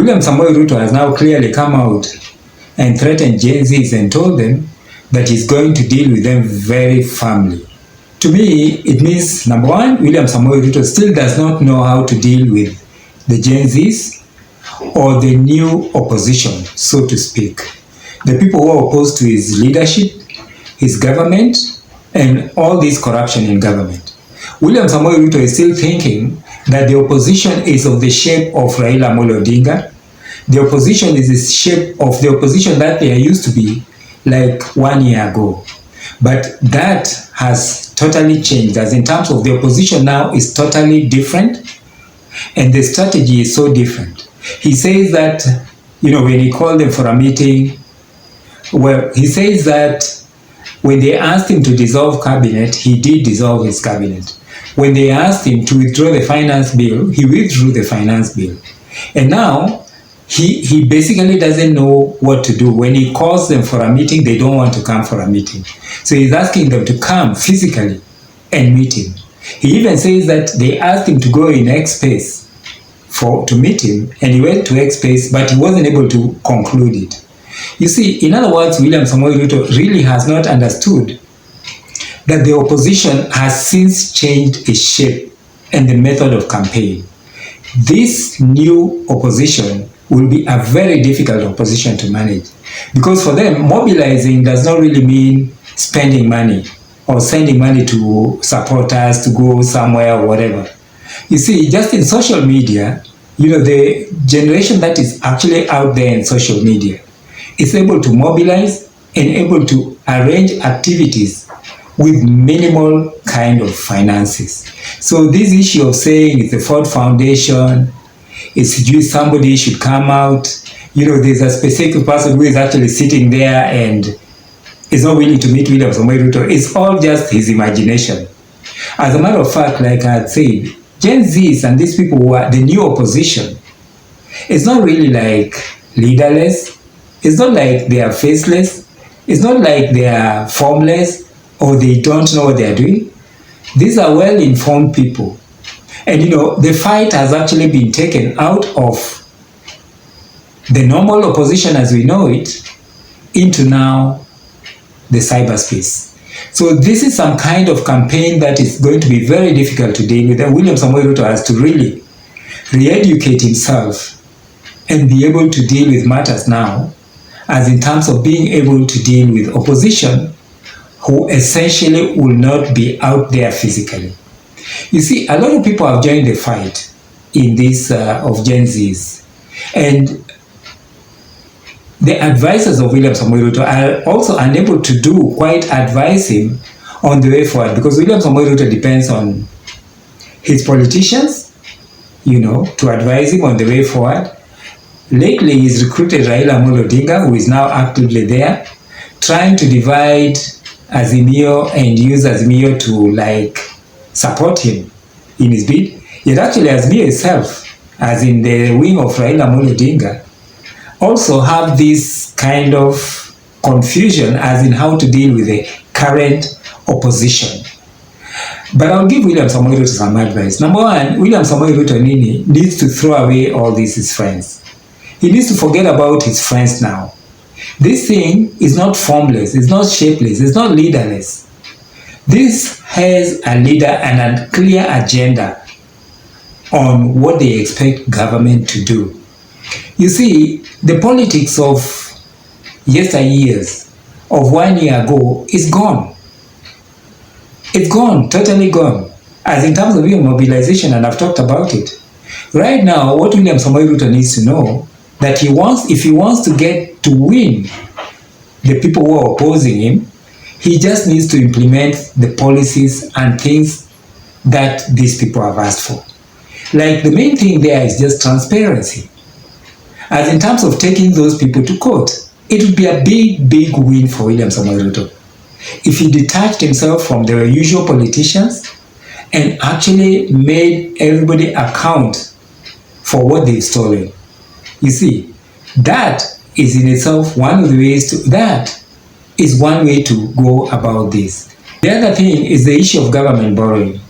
William Samoei Ruto has now clearly come out and threatened Gen Zs and told them that he's going to deal with them very firmly. To me, it means, number one, William Samoei Ruto still does not know how to deal with the Gen Zs or the new opposition, so to speak. The people who are opposed to his leadership, his government, and all this corruption in government. William Samoei Ruto is still thinking that the opposition is of the shape of Raila Amolo Odinga. The opposition is the shape of the opposition that they used to be like 1 year ago. But that has totally changed, as in terms of the opposition now is totally different, and the strategy is so different. He says that, when he called them for a meeting, he says that when they asked him to dissolve cabinet, he did dissolve his cabinet. When they asked him to withdraw the finance bill, he withdrew the finance bill. And now, he basically doesn't know what to do. When he calls them for a meeting, they don't want to come for a meeting. So he's asking them to come physically and meet him. He even says that they asked him to go in X space to meet him, and he went to X space, but he wasn't able to conclude it. You see, in other words, William Samoei Ruto really has not understood that the opposition has since changed its shape and the method of campaign. This new opposition will be a very difficult opposition to manage, because for them, mobilizing does not really mean spending money or sending money to supporters to go somewhere or whatever. You see, just in social media, the generation that is actually out there in social media is able to mobilize and able to arrange activities with minimal kind of finances. So this issue of saying it's the Ford Foundation, it's somebody should come out, there's a specific person who is actually sitting there and is not willing to meet William Samoei Ruto. It's all just his imagination. As a matter of fact, like I had said, Gen Zs and these people who are the new opposition, it's not really like leaderless, it's not like they are faceless, it's not like they are formless or they don't know what they are doing. These are well-informed people. And the fight has actually been taken out of the normal opposition as we know it into now the cyberspace. So this is some kind of campaign that is going to be very difficult to deal with. And William Samoei Ruto has to really re-educate himself and be able to deal with matters now, as in terms of being able to deal with opposition who essentially will not be out there physically. You see, a lot of people have joined the fight in this of Gen Zs. And the advisors of William Samoei Ruto are also unable to quite advise him on the way forward, because William Samoei Ruto depends on his politicians, to advise him on the way forward. Lately, he's recruited Raila Amolo Odinga, who is now actively there, trying to divide Azimio and use Azimio to support him in his bid. Yet actually Azimio itself, as in the wing of Raila Amolo Odinga, also have this kind of confusion as in how to deal with the current opposition. But I'll give William Samoei Ruto some advice. Number one, William Samoei Ruto needs to throw away all his friends. He needs to forget about his friends now. This thing is not formless, it's not shapeless, it's not leaderless. This has a leader and a clear agenda on what they expect government to do. You see, the politics of yesteryears, of 1 year ago, is gone. It's gone, totally gone. As in terms of mobilization, and I've talked about it. Right now, what William Samoei Ruto needs to know, that if he wants to get to win the people who are opposing him, he just needs to implement the policies and things that these people have asked for. The main thing there is just transparency. As in terms of taking those people to court, it would be a big, big win for William Samoei Ruto if he detached himself from the usual politicians and actually made everybody account for what they've stolen. You see, that is in itself one of the ways that is one way to go about this. The other thing is the issue of government borrowing.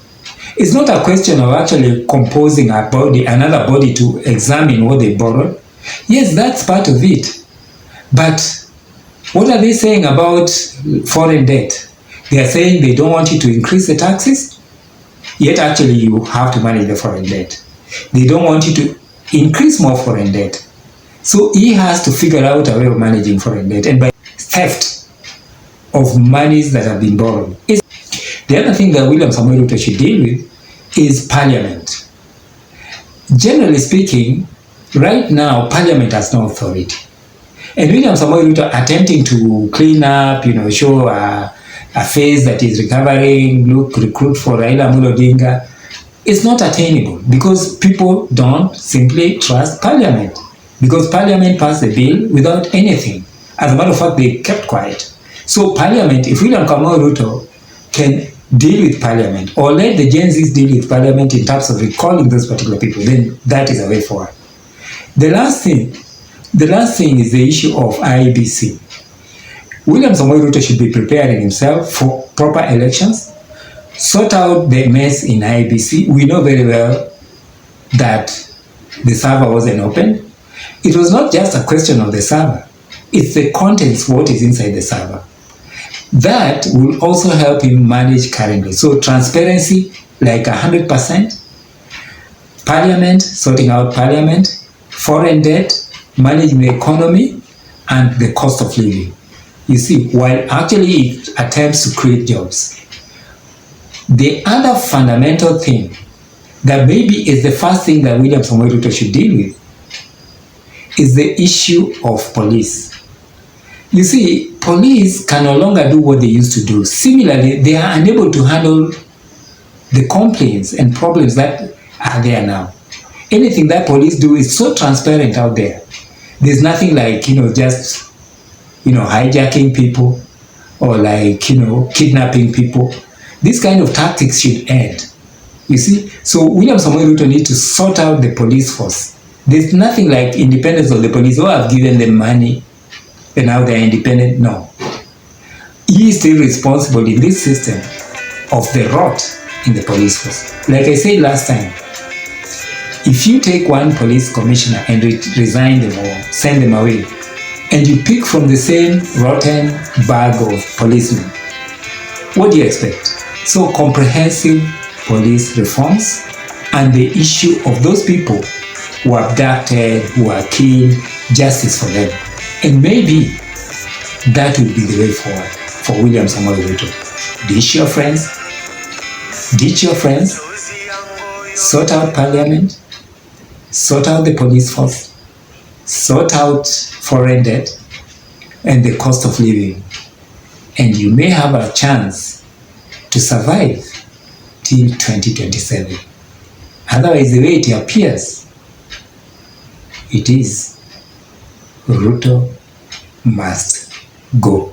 It's not a question of actually composing another body to examine what they borrowed. Yes, that's part of it. But what are they saying about foreign debt? They are saying they don't want you to increase the taxes, yet actually you have to manage the foreign debt. They don't want you to increase more foreign debt. So he has to figure out a way of managing foreign debt, and by theft of monies that have been borrowed. The other thing that William Samoei Ruto should deal with is Parliament. Generally speaking, right now, Parliament has no authority. And William Samoei Ruto attempting to clean up, show a face that is recovering, recruit for Raila Amolo Odinga, is not attainable because people don't simply trust Parliament. Because Parliament passed the bill without anything. As a matter of fact, they kept quiet. So Parliament, if William Samoei Ruto can deal with Parliament or let the Gen Zs deal with Parliament in terms of recalling those particular people, then that is a way forward. The last thing is the issue of IEBC. William Samoei Ruto should be preparing himself for proper elections, sort out the mess in IEBC. We know very well that the server wasn't open. It was not just a question of the server. It's the contents, what is inside the server. That will also help him manage currently. So transparency, like 100%. Parliament, sorting out Parliament. Foreign debt, managing the economy, and the cost of living. You see, while actually it attempts to create jobs. The other fundamental thing that maybe is the first thing that William Samoei Ruto should deal with is the issue of police. You see, police can no longer do what they used to do. Similarly, they are unable to handle the complaints and problems that are there now. Anything that police do is so transparent out there. There's nothing like, just, hijacking people or like, kidnapping people. This kind of tactics should end. You see? So William Samoei Ruto needs to sort out the police force. There's nothing like independence of the police. Oh, I've given them money and now they're independent. No. He is still responsible in this system of the rot in the police force. Like I said last time, if you take one police commissioner and resign them or send them away, and you pick from the same rotten bag of policemen, what do you expect? So comprehensive police reforms and the issue of those people who are abducted, who are killed, justice for them. And maybe that will be the way forward for William Samoei Ruto. Ditch your friends. Ditch your friends. Sort out Parliament. Sort out the police force. Sort out foreign debt and the cost of living. And you may have a chance to survive till 2027. Otherwise, the way it appears, it is Ruto must go.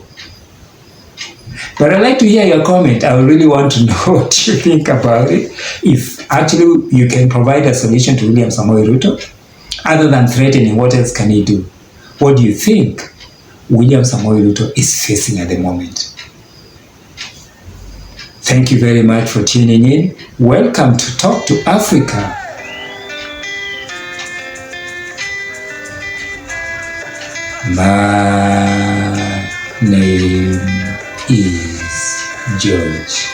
But I'd like to hear your comment. I really want to know what you think about it. If actually you can provide a solution to William Samoei Ruto, other than threatening, what else can he do? What do you think William Samoei Ruto is facing at the moment? Thank you very much for tuning in. Welcome to Talk to Africa. My name is George.